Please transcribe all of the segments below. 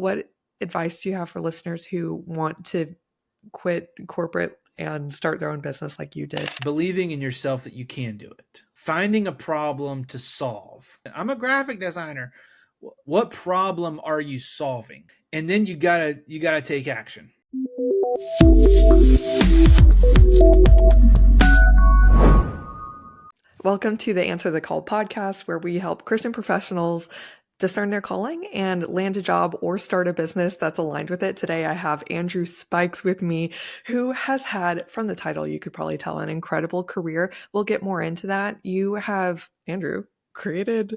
what advice do you have for listeners who want to quit corporate and start their own business like you did? Believing in yourself that you can do it. Finding a problem to solve. I'm a graphic designer. What problem are you solving? And then you gotta take action. Welcome to the Answer the Call podcast, where we help Christian professionals discern their calling and land a job or start a business that's aligned with it. Today, I have Andrew Spikes with me, who has had, from the title, you could probably tell, an incredible career. We'll get more into that. You have, Andrew, created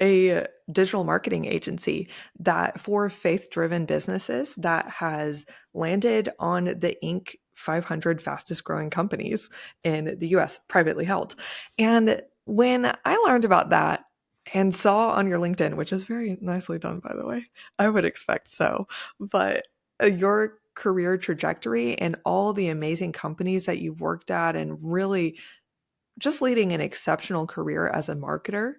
a digital marketing agency that for faith-driven businesses that has landed on the Inc. 500 fastest growing companies in the US, privately held. And when I learned about that and saw on your LinkedIn, which is very nicely done, by the way, I would expect so, but your career trajectory and all the amazing companies that you've worked at and really just leading an exceptional career as a marketer,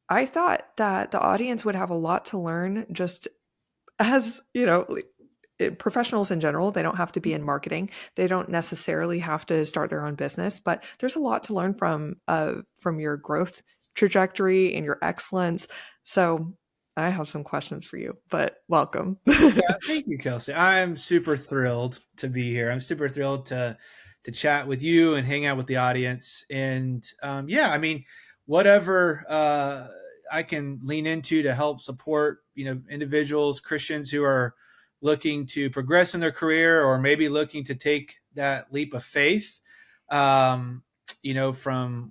I thought that the audience would have a lot to learn just as, professionals in general. They don't have to be in marketing. They don't necessarily have to start their own business, but there's a lot to learn from your growth trajectory and your excellence. So I have some questions for you, but welcome. Yeah, thank you, Kelsey. I'm super thrilled to be here. I'm super thrilled to chat with you and hang out with the audience. And whatever I can lean into to help support, individuals, Christians who are looking to progress in their career or maybe looking to take that leap of faith, from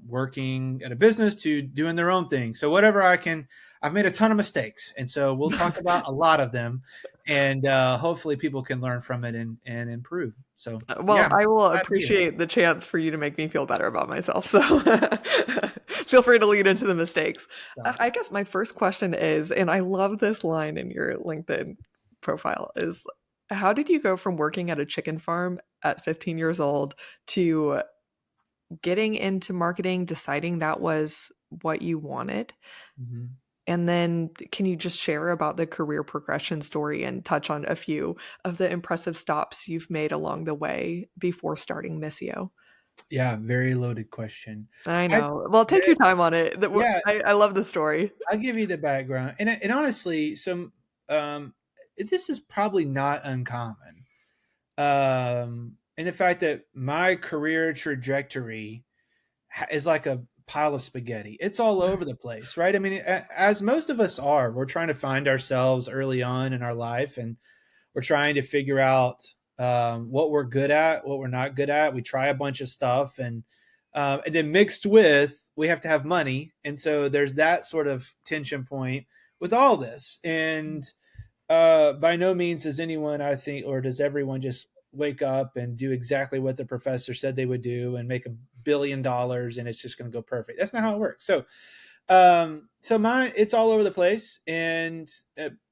working at a business to doing their own thing. So whatever I can. I've made a ton of mistakes, and so we'll talk about a lot of them, and hopefully people can learn from it and improve. So, I will appreciate the chance for you to make me feel better about myself. So feel free to lead into the mistakes. I guess my first question is, and I love this line in your LinkedIn profile, is how did you go from working at a chicken farm at 15 years old to getting into marketing, deciding that was what you wanted? Mm-hmm. And then can you just share about the career progression story and touch on a few of the impressive stops you've made along the way before starting Missio? Yeah, very loaded question. I know. Take your time on it. Yeah. I love the story. I'll give you the background. And honestly, this is probably not uncommon. And the fact that my career trajectory is like a pile of spaghetti. It's all over the place, right? I mean, as most of us are, we're trying to find ourselves early on in our life, and we're trying to figure out what we're good at, what we're not good at. We try a bunch of stuff, and then mixed with, we have to have money. And so there's that sort of tension point with all this. And by no means does anyone, I think, or does everyone just wake up and do exactly what the professor said they would do and make $1 billion and it's just going to go perfect. That's not how it works. So, it's all over the place, and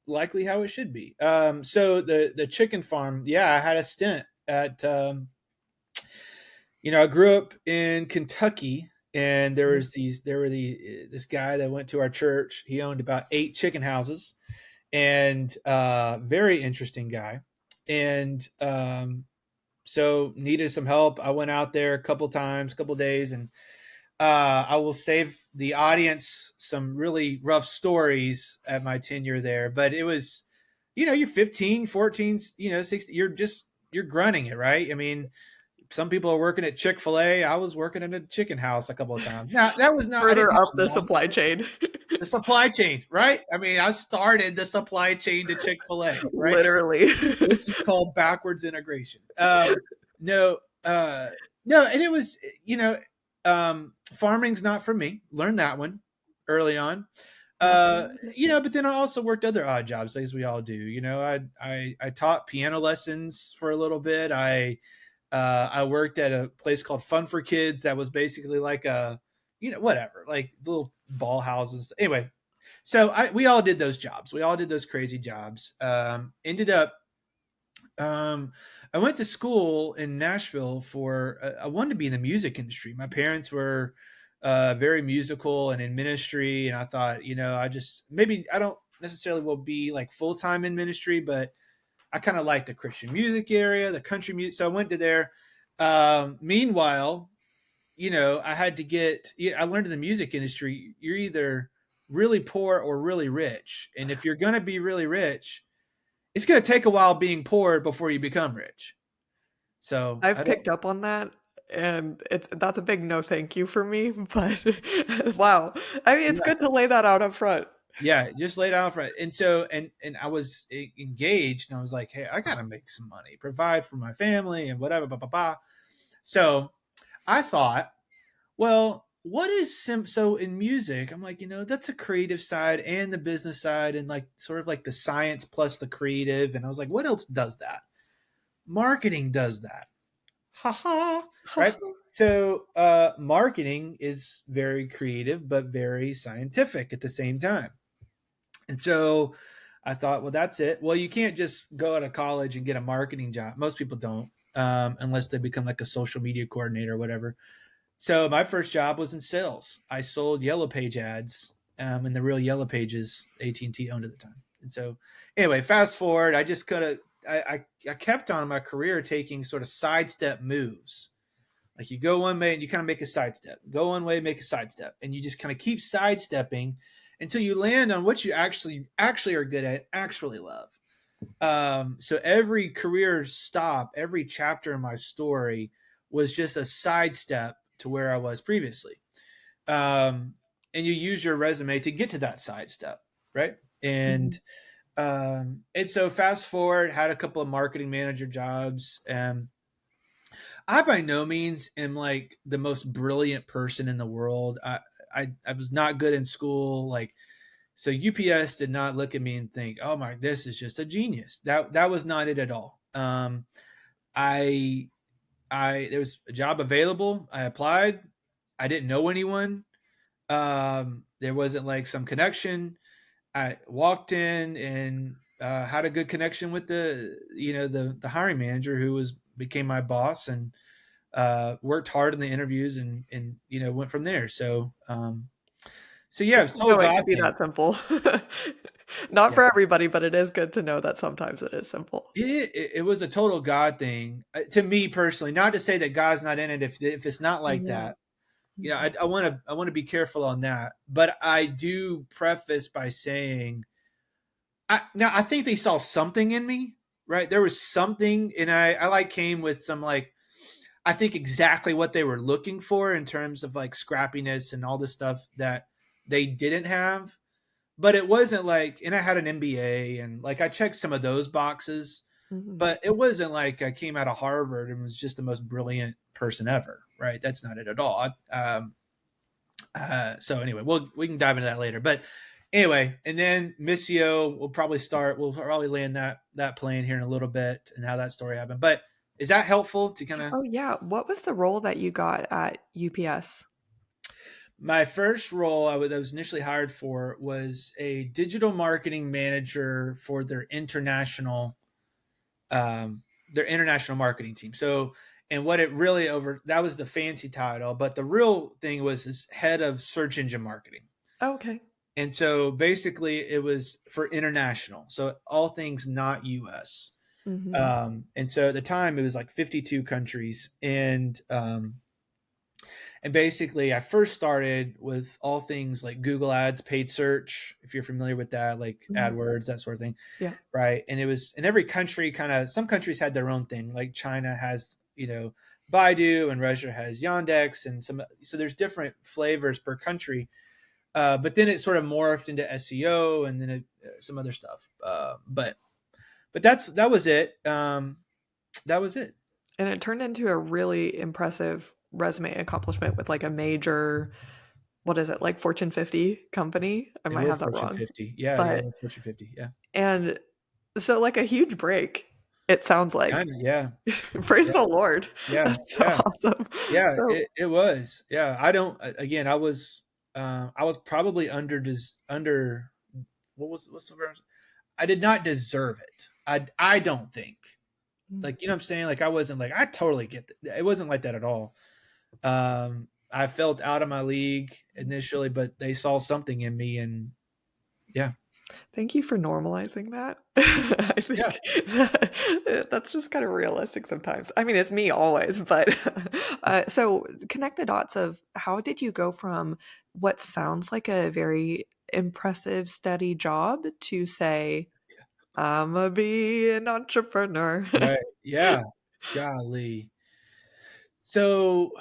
likely how it should be. So the chicken farm, I had a stint at, I grew up in Kentucky, and this guy that went to our church. He owned about 8 chicken houses, and very interesting guy. And so needed some help. I went out there a couple days, and I will save the audience some really rough stories at my tenure there. But it was, you're 15, 14, 16, you're grunting it, right? I mean, some people are working at Chick-fil-A. I was working in a chicken house a couple of times. Now, that was not further up the supply chain. The supply chain, right? I mean, I started the supply chain to Chick-fil-A, right? Literally. This is called backwards integration. No, and it was, farming's not for me. Learned that one early on. But then I also worked other odd jobs, as we all do. I taught piano lessons for a little bit. I worked at a place called Fun for Kids that was basically like a, whatever, like little ball houses. Anyway, so we all did those jobs. We all did those crazy jobs. Ended up, I went to school in Nashville I wanted to be in the music industry. My parents were very musical and in ministry. And I thought, necessarily will be like full time in ministry, but I kind of like the Christian music area, the country music. So I went to there. Meanwhile, I had to I learned in the music industry, you're either really poor or really rich. And if you're going to be really rich, it's going to take a while being poor before you become rich. So I I've don't, picked up on that, and that's a big no thank you for me, but wow. I mean, it's yeah, good to lay that out up front. yeah, just lay it out front. And so, and I was engaged and I was like, hey, I got to make some money, provide for my family and whatever, blah, blah, blah. So I thought, well, what is so in music? I'm like, that's a creative side and the business side and like sort of like the science plus the creative. And I was like, what else does that? Marketing does that. Ha ha. Right. So marketing is very creative, but very scientific at the same time. And so I thought, well, that's it. Well, you can't just go out of college and get a marketing job. Most people don't, unless they become like a social media coordinator or whatever. So my first job was in sales. I sold Yellow Page ads, in the real Yellow Pages AT&T owned at the time. And so anyway, fast forward, I just kind of I kept on in my career taking sort of sidestep moves. Like you go one way and you kind of make a sidestep, go one way, make a sidestep, and you just kind of keep sidestepping until you land on what you actually are good at, actually love. So every career stop, every chapter in my story was just a sidestep to where I was previously. And you use your resume to get to that sidestep, right? Mhm. And so fast forward, had a couple of marketing manager jobs. I by no means am like the most brilliant person in the world. I was not good in school. Like, so UPS did not look at me and think, "Oh my, this is just a genius." That was not it at all. I there was a job available. I applied. I didn't know anyone. There wasn't like some connection. I walked in and had a good connection with the hiring manager who became my boss, and worked hard in the interviews and went from there. So yeah, Good it's a to total know it God can be thing. that simple. Not Yeah. for everybody, but it is good to know that sometimes it is simple. It was a total God thing, to me personally. Not to say that God's not in it if it's not like Yeah. that. Mhm. I want to be careful on that. But I do preface by saying, I think they saw something in me, right? There was something, and I like came with some like, I think exactly what they were looking for in terms of like scrappiness and all this stuff that they didn't have. But it wasn't like, and I had an MBA and like I checked some of those boxes, Mhm. but it wasn't like I came out of Harvard and was just the most brilliant person ever, right? That's not it at all. So anyway, we can dive into that later. But anyway, and then Missio will probably start. We'll probably land that plane here in a little bit and how that story happened. But is that helpful to kind of? Oh, yeah. What was the role that you got at UPS? My first role I was initially hired for was a digital marketing manager for their international marketing team. So, and what it really that was the fancy title, but the real thing was head of search engine marketing. Oh, okay. And so basically it was for international. So all things not US. Mhm. And so at the time it was like 52 countries. And basically, I first started with all things like Google Ads, paid search, if you're familiar with that, like Mhm. AdWords, that sort of thing, Yeah. right? And it was in every country, some countries had their own thing. Like China has, Baidu, and Russia has Yandex, and so there's different flavors per country. But then it sort of morphed into SEO and then some other stuff. But that was it. That was it. And it turned into a really impressive resume accomplishment with like a major, what is it, like Fortune 50 company? I They might were have that Fortune wrong. 50. Yeah, yeah, But, they're Fortune 50. Yeah, and so like a huge break, it sounds like. kind of. Yeah, Praise yeah, the Lord. yeah, That's so yeah. awesome. Yeah, So it was. Yeah, I don't. Again, I was probably under. What's the word? I did not deserve it. I don't think. Like, you know what I'm saying? Like, I wasn't like, I totally get it. It wasn't like that at all. I felt out of my league initially, but they saw something in me, and yeah. Thank you for normalizing that. I Yeah. think that's just kind of realistic sometimes. I mean, it's me always, but so connect the dots of how did you go from what sounds like a very impressive, steady job to say, I'm gonna be an entrepreneur? Right. Yeah. Golly. So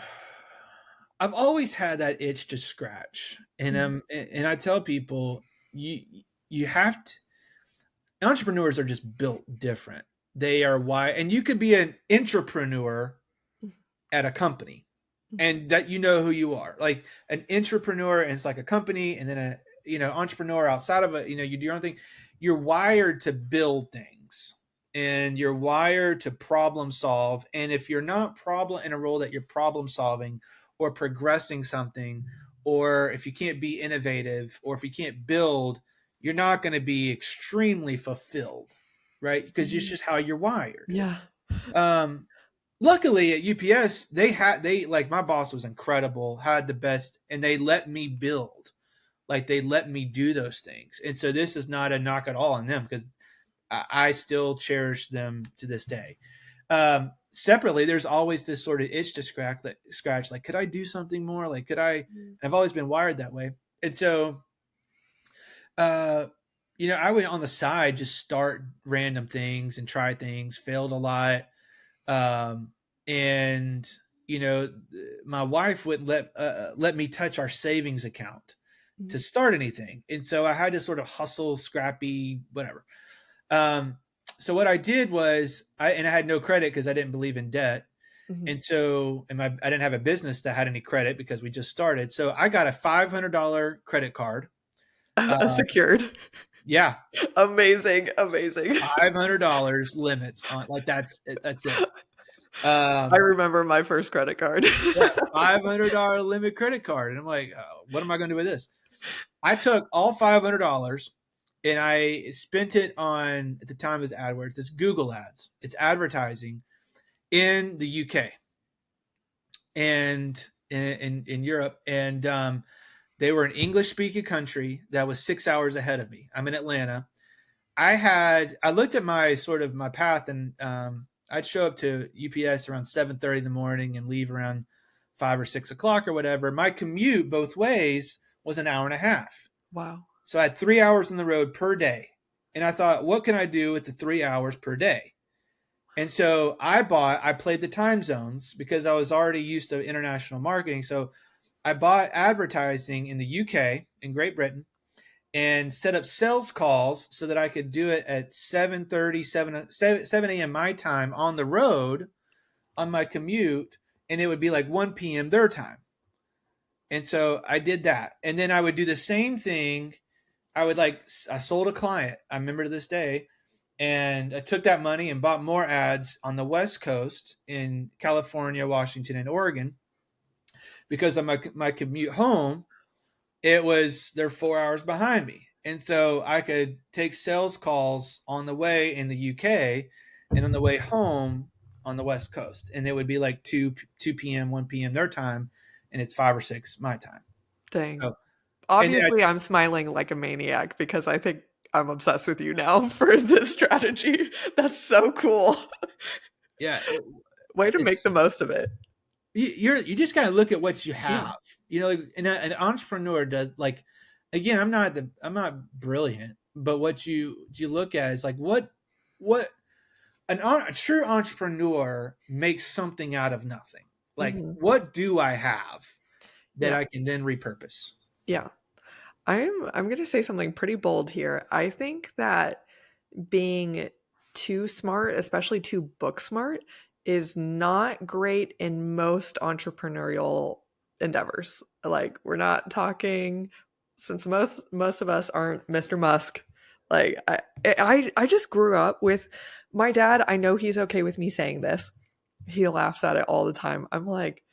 I've always had that itch to scratch, and Mhm, I tell people you you have to. Entrepreneurs are just built different. They are why, and you could be an entrepreneur at a company, mhm, and that you know who you are. Like an entrepreneur, and it's like a company, and then a entrepreneur outside of it. You do your own thing. You're wired to build things, and you're wired to problem solve. And if you're not problem in a role that you're problem solving or progressing something, or if you can't be innovative, or if you can't build, you're not going to be extremely fulfilled, right? Because it's mhm. just how you're wired. Yeah. Um, Luckily at UPS, they like my boss was incredible, had the best, and they let me build. Like they let me do those things. And so this is not a knock at all on them because I still cherish them to this day. Separately, there's always this sort of itch to scratch. Like, could I do something more? Like, could I? Mhm, I've always been wired that way. And so, uh, I would on the side just start random things and try things. Failed a lot, and you know my wife wouldn't let me touch our savings account mhm, to start anything, and so I had to sort of hustle, scrappy, whatever. um, so what I did was I had no credit because I didn't believe in debt, mhm. and so I didn't have a business that had any credit because we just started, so I got a $500 credit card. uh, Secured. yeah, Amazing, amazing. $500 limits on, like, that's it. I um, remember my first credit card. Yeah, $500 limit credit card. And I'm like, what am I going to do with this? I took all $500 and I spent it on, at the time, as AdWords. It's Google Ads. It's advertising in the UK and in Europe. And they were an English speaking country that was 6 hours ahead of me. I'm in Atlanta. I looked at my sort of my path, and I'd show up to UPS around 7:30 in the morning and leave around 5 or 6 o'clock or whatever. My commute both ways was an hour and a half. Wow. So I had 3 hours on the road per day. And I thought, what can I do with the 3 hours per day? And so I played the time zones because I was already used to international marketing. So I bought advertising in the UK, in Great Britain, and set up sales calls so that I could do it at 7:30, 7 a.m. my time on the road on my commute, and it would be like 1 p.m. their time. And so I did that. And then I would do the same thing. I sold a client, I remember to this day, and I took that money and bought more ads on the West Coast in California, Washington, and Oregon because of my commute home. They're 4 hours behind me. And so I could take sales calls on the way in the UK and on the way home on the West Coast. And it would be like 2 p.m., 1 p.m. their time, and it's 5 or 6 my time. Dang. So, and Obviously, I'm smiling like a maniac because I think I'm obsessed with you now for this strategy. That's so cool. yeah, Way to make it's the most of it. you just got to look at what you Yeah. have. Like, and an entrepreneur does, like, again, I'm not brilliant, but what you look at is like what a true entrepreneur makes something out of nothing. Like, Mhm. what do I have that Yeah. I can then repurpose? Yeah. I'm going to say something pretty bold here. I think that being too smart, especially too book smart, is not great in most entrepreneurial endeavors. Like we're not talking since most of us aren't Mr. Musk. Like I just grew up with my dad. I know he's okay with me saying this. He laughs at it all the time. I'm like,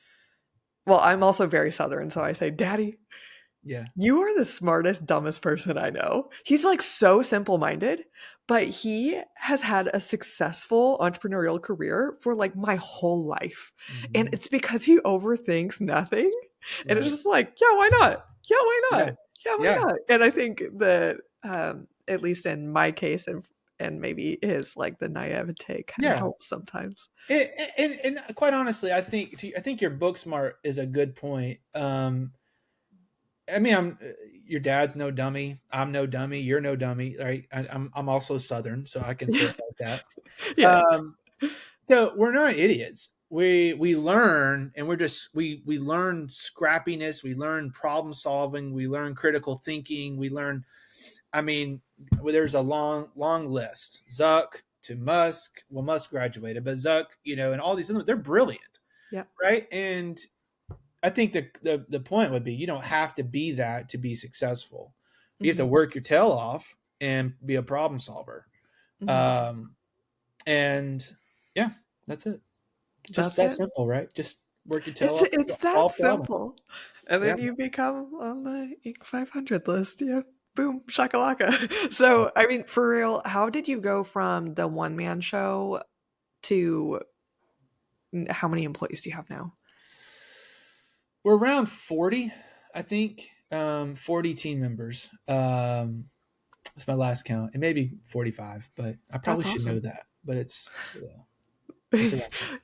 well, I'm also very southern, so I say, "Daddy, Yeah, you are the smartest, dumbest person I know." He's like so simple minded, but he has had a successful entrepreneurial career for like my whole life. And hmm, it's because he overthinks nothing. And it's right, just like, yeah, why not? Yeah, why not? yeah, Yeah, why yeah, not? And I think that at least in my case, and maybe his, like the naivete kind of Yeah. helps sometimes. And quite honestly, I think your book smart is a good point. I mean, I'm your dad's no dummy. I'm no dummy. You're no dummy, right? I'm also Southern, so I can say it like that. Yeah. So we're not idiots. We learn, and we learn scrappiness. We learn problem solving. We learn critical thinking. We learn. I mean, there's a long list. Zuck to Musk. Well, Musk graduated, but Zuck, and all these they're brilliant, Yeah. right? And I think the point would be you don't have to be that to be successful. You have to Mhm. work your tail off and be a problem solver. Mhm. Um, and yeah, that's it. Just That's that it. simple, right? Just work your tail It's off, it's that solve problems. simple. And Yeah. then you become on the Inc. 500 list. Yeah. Boom, shakalaka. So, I mean, for real, how did you go from the one man show to how many employees do you have now? We're around 40, I think. 40 team members. That's my last count. It may be 45, but I probably That's should know awesome. that. But it's around.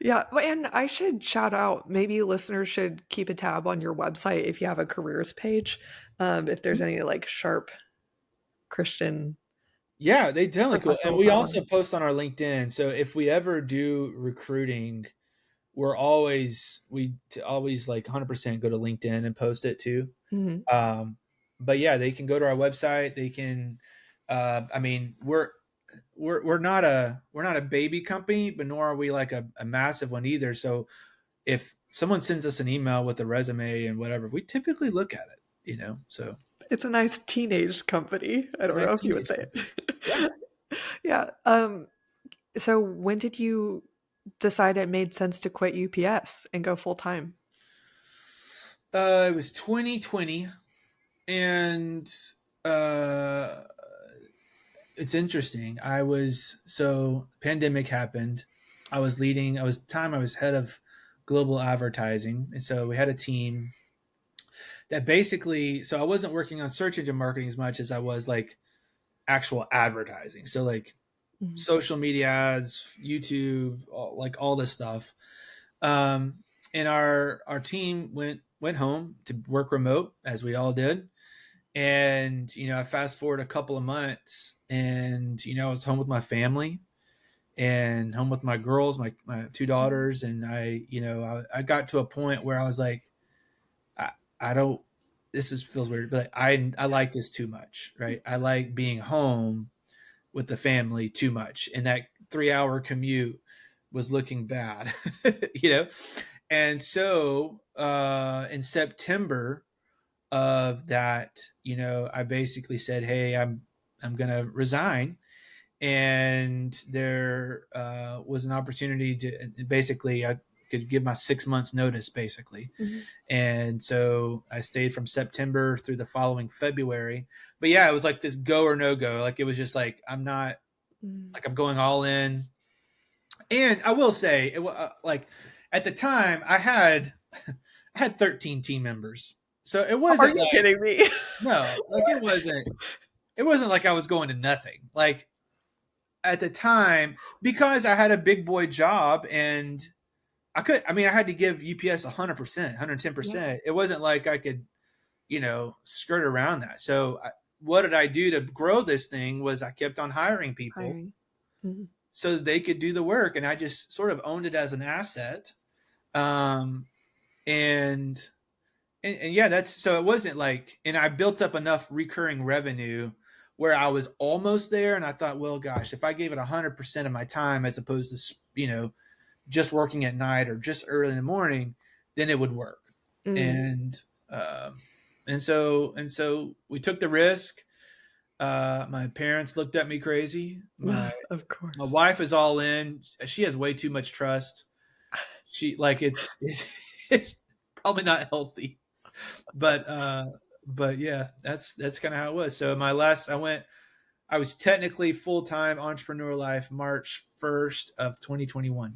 Yeah, and I should shout out, maybe listeners should keep a tab on your website if you have a careers page, if there's any like sharp Christian Yeah, they definitely cool. And professionals we that want also post on our LinkedIn. So if we ever do recruiting, always like 100% go to LinkedIn and post it too. to. But yeah, they can go to our website. They can. I mean, we're not a baby company, but nor are we like a massive one either. So if someone sends us an email with a resume and whatever, we typically look at it. So It's a nice teenage company. I a don't nice know if you would teenage say company. Yeah. it. Yeah. So when did you decide it made sense to quit UPS and go full time? It was 2020, and uh, it's interesting. Pandemic happened. I was head of global advertising, and so we had a team that basically. So I wasn't working on search engine marketing as much as I was like actual advertising. So like Mhm. social media ads, YouTube, all this stuff. Um, and our team went home to work remote as we all did. And I fast forward a couple of months, and I was home with my family and home with my girls, my two daughters, and I got to a point where I was like, I, I don't. Feels weird, but I like this too much, right? I like being home with the family too much, and that 3 hour commute was looking bad, you know. And so in September of that, I basically said, "Hey, I'm gonna resign." And there was an opportunity to basically I could give my 6 months notice basically, Mhm. and so I stayed from September through the following February. But yeah, it was like this go or no go. Like it was just like I'm not Mhm. like I'm going all in. And I will say, like at the time, I had 13 team members, so it Are wasn't you like kidding me? no, like it wasn't like I was going to nothing. Like at the time, because I had a big boy job and I had to give UPS 100%, Yeah, 110%. It wasn't like I could, skirt around that. So what did I do to grow this thing was I kept on hiring people hiring. Mhm. so that they could do the work. And I just sort of owned it as an asset. Um, and, and yeah, so it wasn't like, and I built up enough recurring revenue where I was almost there. And I thought, well, gosh, if I gave it 100% of my time, as opposed to, just working at night or just early in the morning, then it would work. Mm. And um, and so we took the risk. My parents looked at me crazy. Of My course. wife is all in. She has way too much trust. She like it's probably not healthy, but yeah, that's kind of how it was. So I was technically full time entrepreneur life March 1st of 2021.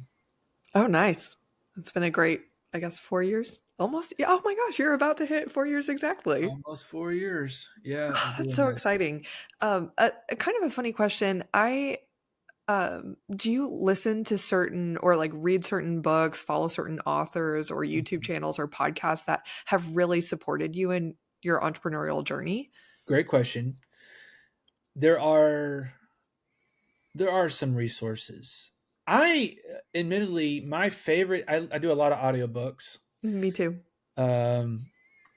Oh, nice. It's been a great I guess 4 years. Almost. Yeah, oh my gosh, you're about to hit 4 years exactly. Almost 4 years. Yeah, I'm That's doing so this. exciting. A kind of a funny question. I do you listen to certain or like read certain books, follow certain authors or YouTube channels or podcasts that have really supported you in your entrepreneurial journey? Great question. There are there are some resources. I admittedly my favorite I do a lot of audiobooks. Me too. Um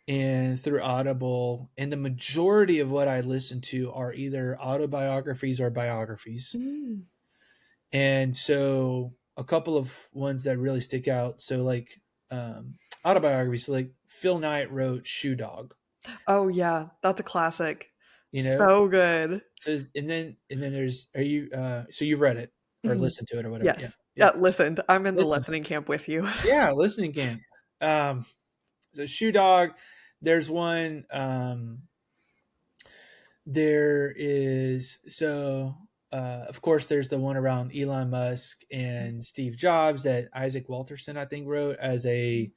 and through Audible, and the majority of what I listen to are either autobiographies or biographies. Mm. And so a couple of ones that really stick out. So like autobiographies, so like Phil Knight wrote Shoe Dog, Oh yeah, that's a classic. you know? So good. So and then there's are you so you've read it or Mhm. listened to it or whatever. Yeah. Yes. Yeah. Listened. I'm in the Listen. listening camp with you. Yeah, listening camp. Um so Shoe Dog, there's one there is so of course there's the one around Elon Musk and Steve Jobs that Isaac Walterson I think wrote as a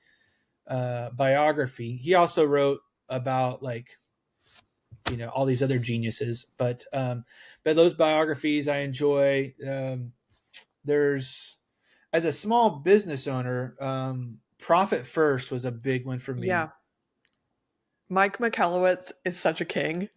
biography. He also wrote about like all these other geniuses, but those biographies I enjoy. There's as a small business owner, Profit First was a big one for me. Yeah. Mike Michalowicz is such a king.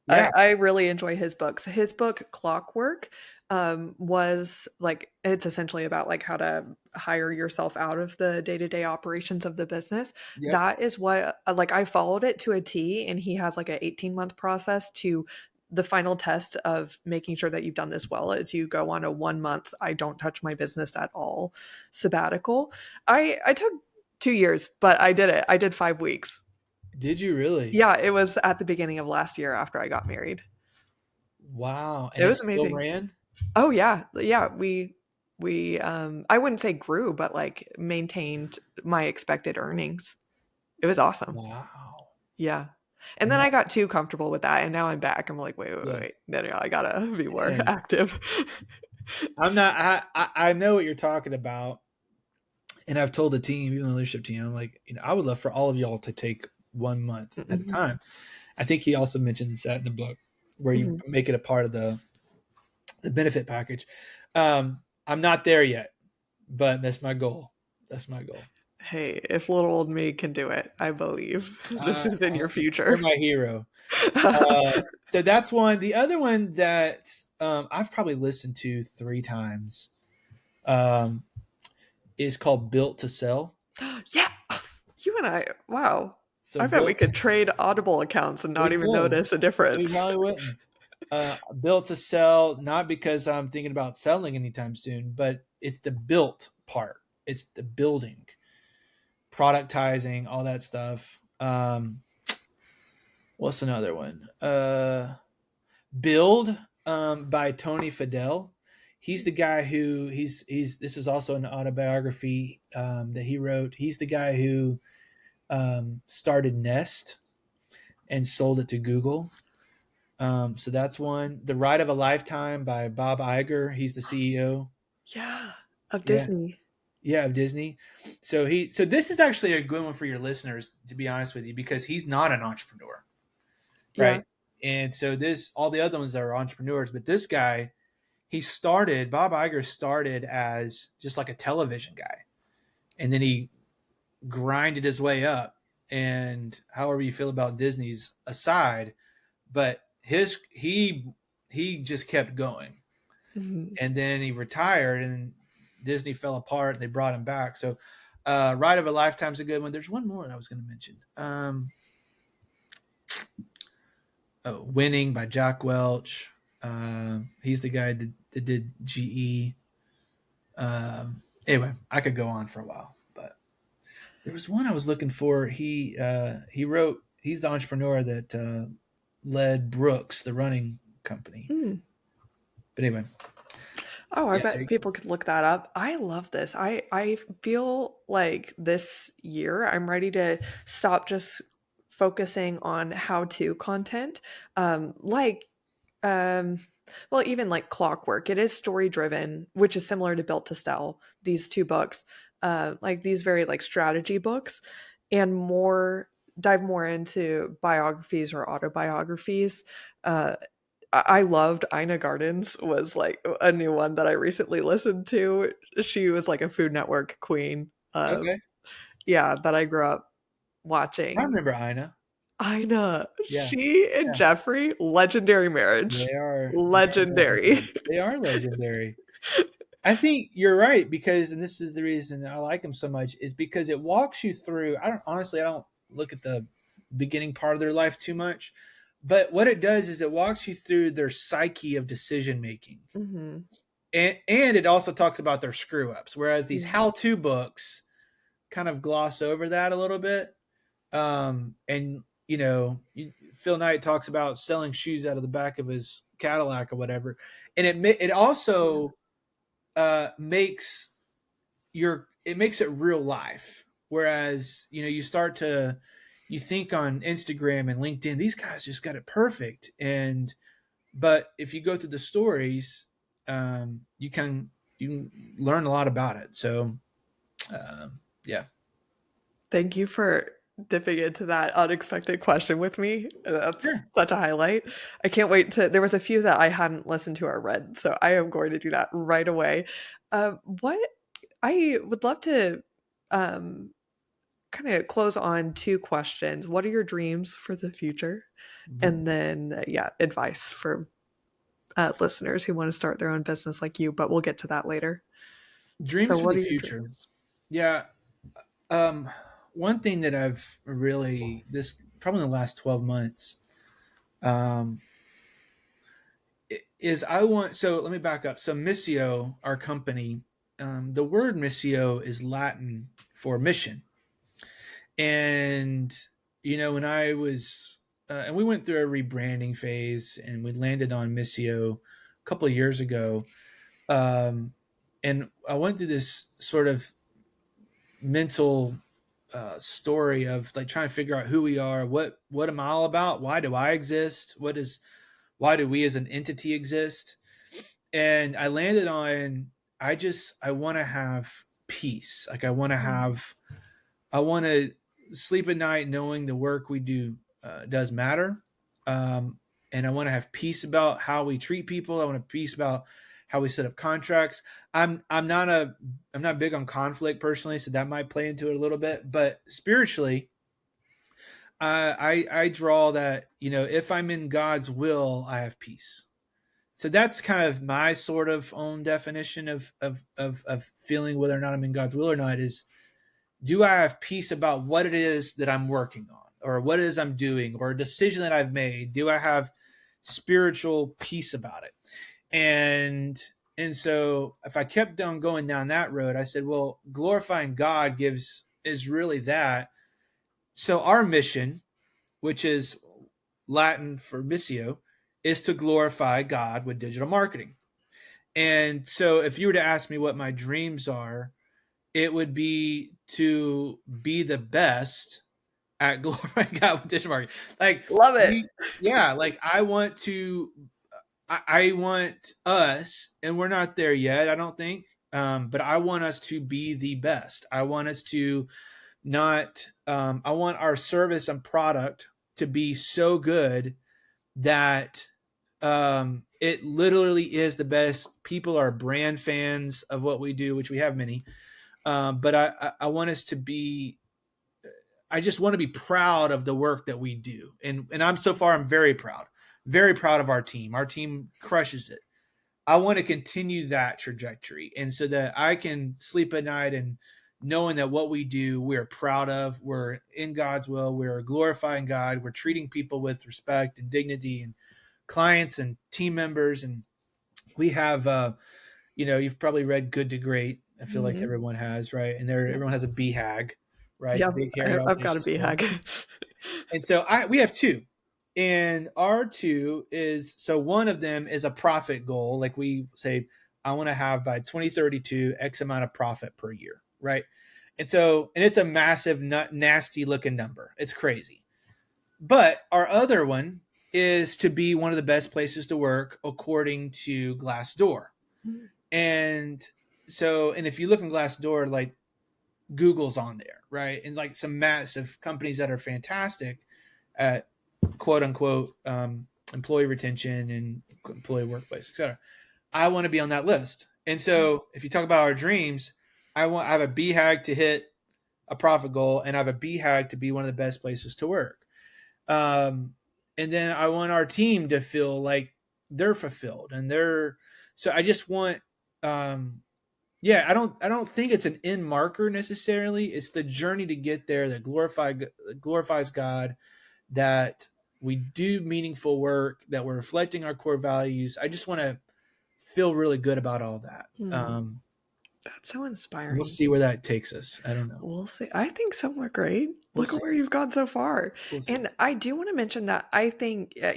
Yeah, I really enjoy his books. His book Clockwork was like it's essentially about like how to hire yourself out of the day-to-day operations of the business. yep. That is what like I followed it to a T, and he has like an 18-month process to the final test of making sure that you've done this well is you go on a 1 month I don't touch my business at all sabbatical. I took 2 years, but I did it. I did 5 weeks. Did you really? Yeah, it was at the beginning of last year after I got married. Wow, and It it was still amazing. ran. Oh yeah. Yeah, we I wouldn't say grew, but like maintained my expected earnings. It was awesome. Wow, Yeah. And and then that I got too comfortable with that and now I'm back. I'm like, wait, wait, yeah, wait. No, no, I gotta be more dang. active. I'm not. I know what you're talking about, and I've told the team, even the leadership team, I'm like, I would love for all of y'all to take 1 month at a Mhm, time. I think he also mentions that in the book where you mhm. make it a part of the benefit package. I'm not there yet, but that's my goal. That's my goal. Hey, if little old me can do it, I believe this Uh, is in your you're future. my hero. Uh, so that's one. The other one that I've probably listened to 3 times um, is called Built to Sell. Yeah. You and I, wow. So I bet we built, could trade Audible accounts and not we even could, notice a we difference. probably wouldn't. Built to sell, not because I'm thinking about selling anytime soon, but it's the built part. It's the building, productizing, all that stuff. What's another one? Build by Tony Fadell. He's the guy who he's. This is also an autobiography that he wrote. He's the guy who started Nest and sold it to Google. So that's one. The Ride of a Lifetime by Bob Iger. He's the CEO. Yeah, of Yeah, Disney. yeah, of Disney. So this is actually a good one for your listeners, to be honest with you, because he's not an entrepreneur, Yeah. right? And so this, all the other ones are entrepreneurs, but this guy, Bob Iger started as just like a television guy, and then he grinded his way up. And however you feel about Disney's aside, but he just kept going, Mhm. and then he retired, and Disney fell apart. And they brought him back. So, Ride of a Lifetime's a good one. There's one more that I was going to mention. Winning by Jack Welch. He's the guy that did GE. Anyway, I could go on for a while, but there was one I was looking for. He wrote. He's the entrepreneur that led Brooks, the running company. Mm. But anyway, Oh, I yeah, there bet you go. people could look that up. I love this. I feel like this year I'm ready to stop just focusing on how-to content. Like um well, even like Clockwork. It is story driven, which is similar to Built to Sell, these two books. like these very like strategy books, and more dive more into biographies or autobiographies. Uh, I loved Ina Gardens was like a new one that I recently listened to. She was like a Food Network queen. Okay. Yeah, that I grew up I watching. remember Ina. Ina, Yeah. she and Yeah. Jeffrey, legendary marriage. They are Legendary. legendary. They are legendary. I think you're right because, and this is the reason I like them so much, is because it walks you through. I don't look at the beginning part of their life too much, but what it does is it walks you through their psyche of decision making, Mhm. and it also talks about their screw ups. Whereas these Yeah. how to books kind of gloss over that a little bit, and Phil Knight talks about selling shoes out of the back of his Cadillac or whatever, and it Yeah. also makes it makes it real life. Whereas you think on Instagram and LinkedIn, these guys just got it perfect, but if you go through the stories, you can learn a lot about it. So yeah, Thank you for dipping into that unexpected question with me. That's sure. such a highlight. I can't wait to there was a few that I hadn't listened to or read, so I am going to do that right away. What I would love to um, kind of close on two questions. What are your dreams for the future? Mhm. And then, yeah, advice for listeners who want to start their own business like you, but we'll get to that later. So, Dreams for what the are your future. dreams? Yeah. Um, One thing that I've really this probably in the last 12 months um, is I want. So let me back up. So Missio, our company, the word Missio is Latin for mission, and when I was and we went through a rebranding phase, and we landed on Missio a couple of years ago, and I went through this sort of mental story of like trying to figure out who we are, what am I all about, why do I exist, why do we as an entity exist, and I landed on I want to have peace. Like I want to sleep at night knowing the work we do does matter, um, and I want to have peace about how we treat people. I want to have peace about how we set up contracts. I'm not big on conflict personally, so that might play into it a little bit. But spiritually, I draw that if I'm in God's will, I have peace. So that's kind of my sort of own definition of feeling whether or not I'm in God's will or not is, do I have peace about what it is that I'm working on or what it is I'm doing or a decision that I've made? Do I have spiritual peace about it? And so if I kept on going down that road, I said, well, glorifying God is really that. So our mission, which is Latin for missio, is to glorify God with digital marketing. And so if you were to ask me what my dreams are, it would be to be the best at glorifying God with digital marketing. Like Love it. like I want us, and we're not there yet, I don't think. But I want us to be the best. I want us to not, I want our service and product to be so good that it literally is the best. People are brand fans of what we do, which we have many. But I want us to be, I just want to be proud of the work that we do. And I'm very proud of our team. Our team crushes it. I want to continue that trajectory. And so that I can sleep at night and knowing that what we do, we're proud of, we're in God's will, we're glorifying God, we're treating people with respect and dignity, and clients and team members. And we have, you've probably read Good to Great. I feel like Mhm. everyone has, right? And Yeah. everyone has a BHAG, right? Yeah, The big, hairy, I've got a audacious goal. BHAG. And so we have two. And our two is, so one of them is a profit goal. Like we say, I want to have by 2032 X amount of profit per year, right? And it's a massive, nasty looking number. It's crazy. But our other one is to be one of the best places to work according to Glassdoor. And so, and if you look in Glassdoor, like Google's on there, right? And like some massive companies that are fantastic at quote unquote employee retention and employee workplace, etc. I want to be on that list. And so if you talk about our dreams, I have a BHAG to hit a profit goal, and I have a BHAG to be one of the best places to work. Um, and then I want our team to feel like they're fulfilled and they're, so I just want, yeah, I don't think it's an end marker necessarily. It's the journey to get there that glorifies God, that we do meaningful work, that we're reflecting our core values. I just want to feel really good about all that. Hmm. That's so We'll inspiring. see where that takes us. I don't know. We'll see. I think somewhere great. We'll Look at see. where you've gone so far. We'll see. And I do want to mention that I think, I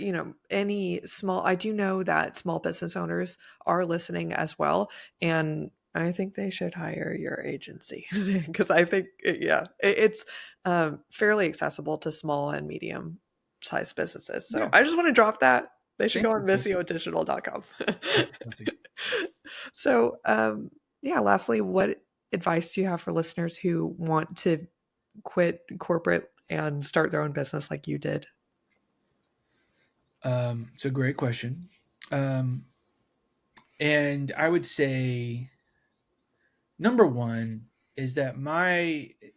do know that small business owners are listening as well. And I think they should hire your agency because I think, it's fairly accessible to small and medium sized businesses. So Yeah. I just want to drop that. They should Thank go you, on Kelsey. missioadigital.com. Thank you, Kelsey. So, yeah, lastly, what advice do you have for listeners who want to quit corporate and start their own business like you did? It's a great question. Um, and I would say number one is that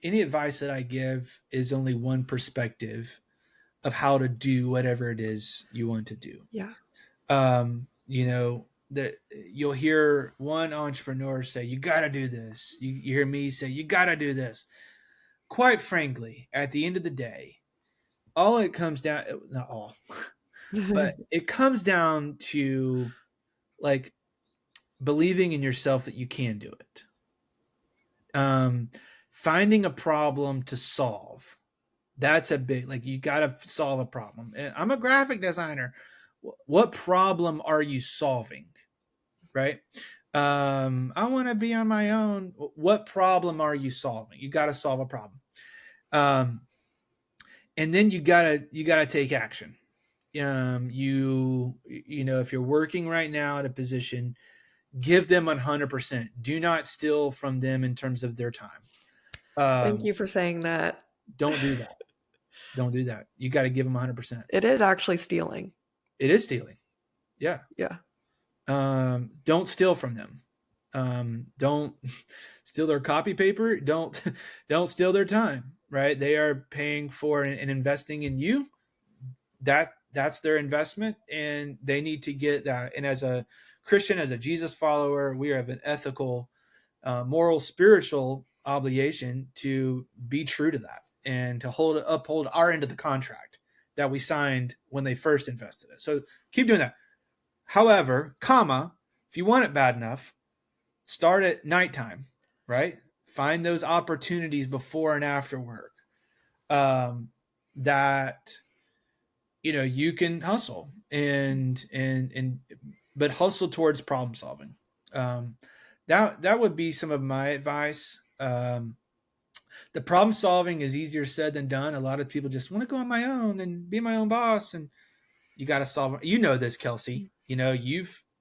any advice that I give is only one perspective of how to do whatever it is you want to do. Yeah. That you'll hear one entrepreneur say, you got to do this. You hear me say, you got to do this. Quite frankly, at the end of the day, all it comes down, not all, but it comes down to like believing in yourself that you can do it. Finding a problem to solve. That's a big, like, you got to solve a problem. And I'm a graphic designer. What problem are you solving? Right? I want to be on my own. What problem are you solving? You got to solve a problem. And then you gotta take action. If you're working right now at a position, give them 100%. Do not steal from them in terms of their time. Thank you for saying that. Don't do that. Don't do that. You got to give them 100%. It is actually stealing. It is stealing. Yeah. Yeah. Don't steal from them. Don't steal their copy paper. Don't steal their time. Right? They are paying for and investing in you. That's their investment, and they need to get that. And as a Christian, as a Jesus follower, we have an ethical, moral, spiritual obligation to be true to that and to uphold our end of the contract that we signed when they first invested it. So keep doing that. However, if you want it bad enough, start at nighttime, right? Find those opportunities before and after work, that you can hustle but hustle towards problem solving. That would be some of my advice. The problem solving is easier said than done. A lot of people just want to go on my own and be my own boss, and you got to solve. This, Kelsey.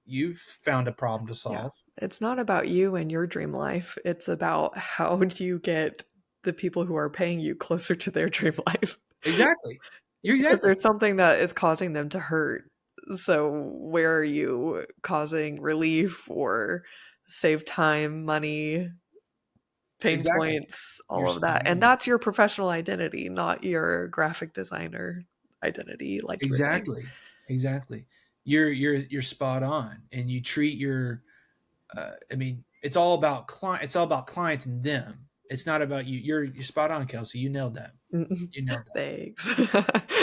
You've found a problem to Yeah. solve. It's not about you and your dream life. It's about how do you get the people who are paying you closer to their dream life. Exactly. You're Because exactly there's something that is causing them to hurt. So where are you causing relief or save time, money, pain exactly. points, You're all of spot that? And on. that's your professional identity, not your graphic designer identity, like you were saying. Exactly. You're spot on, and you treat your. It's all about It's all about clients and them. It's not about you. You're spot on, Kelsey. You nailed that. You nailed that. Thanks.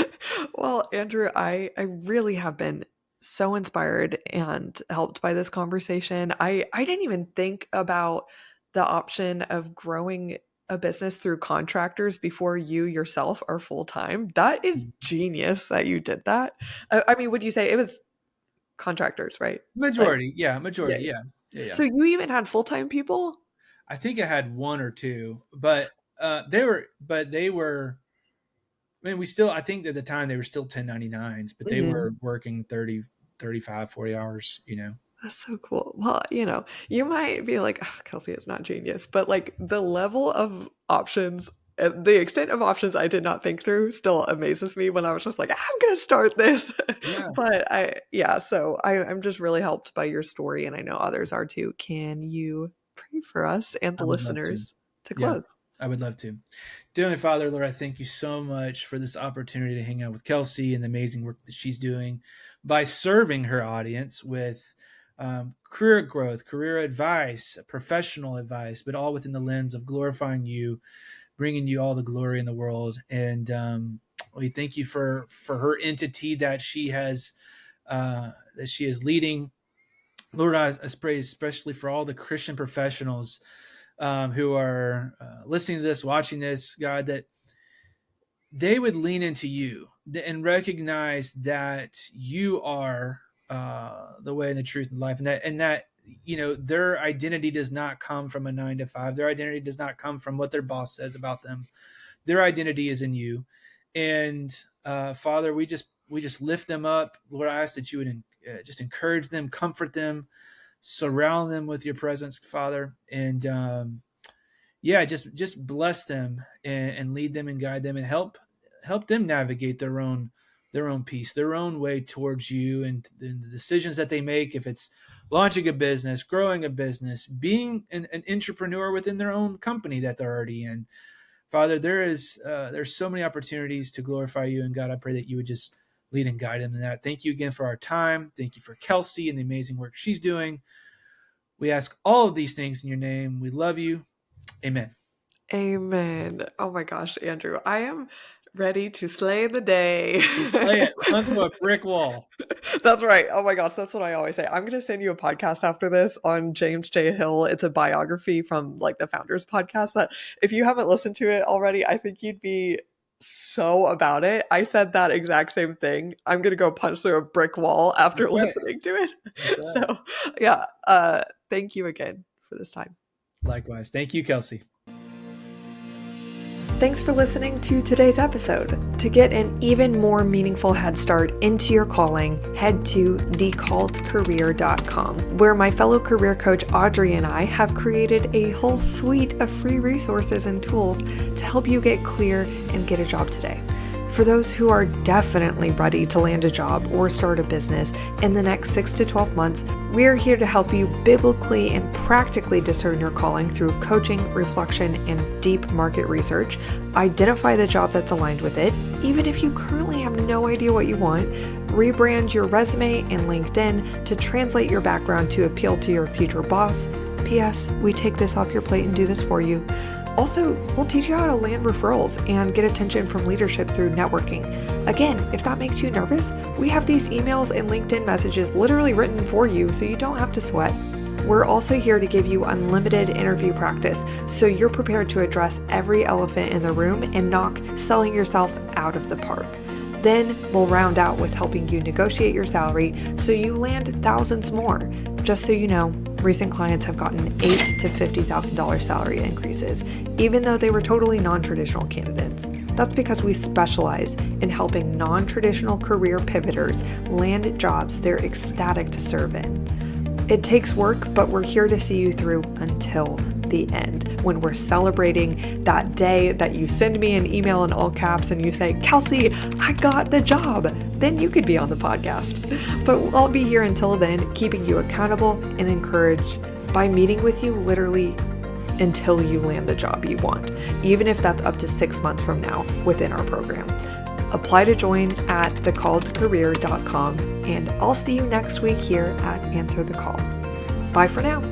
Well, Andrew, I really have been so inspired and helped by this conversation. I didn't even think about the option of growing a business through contractors before you yourself are full time. That is genius that you did that. I mean, would you say it was contractors, right? Like, Majority, yeah, yeah. majority, yeah, yeah, yeah. So you even had full time people? I think I had one or two, but they were. I mean, I think at the time they were still 1099s, but they Mhm. were working 30, 35, 40 hours. That's so cool. Well, you might be like, oh, Kelsey is not genius, but like the level of options, the extent of options I did not think through still amazes me when I was just like, I'm going to start this. Yeah, But so I'm just really helped by your story, and I know others are too. Can you pray for us and I the would love to. listeners to Yeah, close? I would love to. Dear Heavenly Father, Lord, I thank you so much for this opportunity to hang out with Kelsey and the amazing work that she's doing by serving her audience with career growth, career advice, professional advice, but all within the lens of glorifying you, bringing you all the glory in the world. And we thank you for her entity that she is leading. Lord, I pray especially for all the Christian professionals who are listening to this, watching this, God, that they would lean into you and recognize that you are the way and the truth and life, and that their identity does not come from a 9 to 5. Their identity does not come from what their boss says about them. Their identity is in you. And Father, we just lift them up. Lord, I ask that you would just encourage them, comfort them, surround them with your presence, Father, and just bless them and lead them and guide them and help them navigate their own peace, their own way towards you, and the decisions that they make, if it's launching a business, growing a business, being an entrepreneur within their own company that they're already in. Father, there's so many opportunities to glorify you, and God, I pray that you would just lead and guide them in that. Thank you again for our time. Thank you for Kelsey and the amazing work she's doing. We ask all of these things in your name. We love you. Amen. Amen. Oh my gosh, Andrew, I am ready to slay the day. Play it. Run through a brick wall. That's right. Oh my gosh, that's what I always say. I'm going to send you a podcast after this on James J. Hill. It's a biography from like the Founders podcast that if you haven't listened to it already, I think you'd be so about it. I said that exact same thing. I'm going to go punch through a brick wall after That's right. listening to it. That's right. So, yeah, thank you again for this time. Likewise. Thank you, Kelsey. Thanks for listening to today's episode. To get an even more meaningful head start into your calling, head to thecalledcareer.com, where my fellow career coach Audrey and I have created a whole suite of free resources and tools to help you get clear and get a job today. For those who are definitely ready to land a job or start a business in the next 6 to 12 months, we're here to help you biblically and practically discern your calling through coaching, reflection, and deep market research. Identify the job that's aligned with it, even if you currently have no idea what you want. Rebrand your resume and LinkedIn to translate your background to appeal to your future boss. P.S. We take this off your plate and do this for you. Also, we'll teach you how to land referrals and get attention from leadership through networking. Again, if that makes you nervous, we have these emails and LinkedIn messages literally written for you so you don't have to sweat. We're also here to give you unlimited interview practice so you're prepared to address every elephant in the room and knock selling yourself out of the park. Then we'll round out with helping you negotiate your salary so you land thousands more. Just so you know, recent clients have gotten $8,000 to $50,000 salary increases, even though they were totally non-traditional candidates. That's because we specialize in helping non-traditional career pivoters land jobs they're ecstatic to serve in. It takes work, but we're here to see you through until the end, when we're celebrating that day that you send me an email in all caps and you say, Kelsey, I got the job. Then you could be on the podcast. But I'll be here until then, keeping you accountable and encouraged by meeting with you literally until you land the job you want, even if that's up to 6 months from now within our program. Apply to join at thecalledcareer.com, and I'll see you next week here at Answer the Call. Bye for now.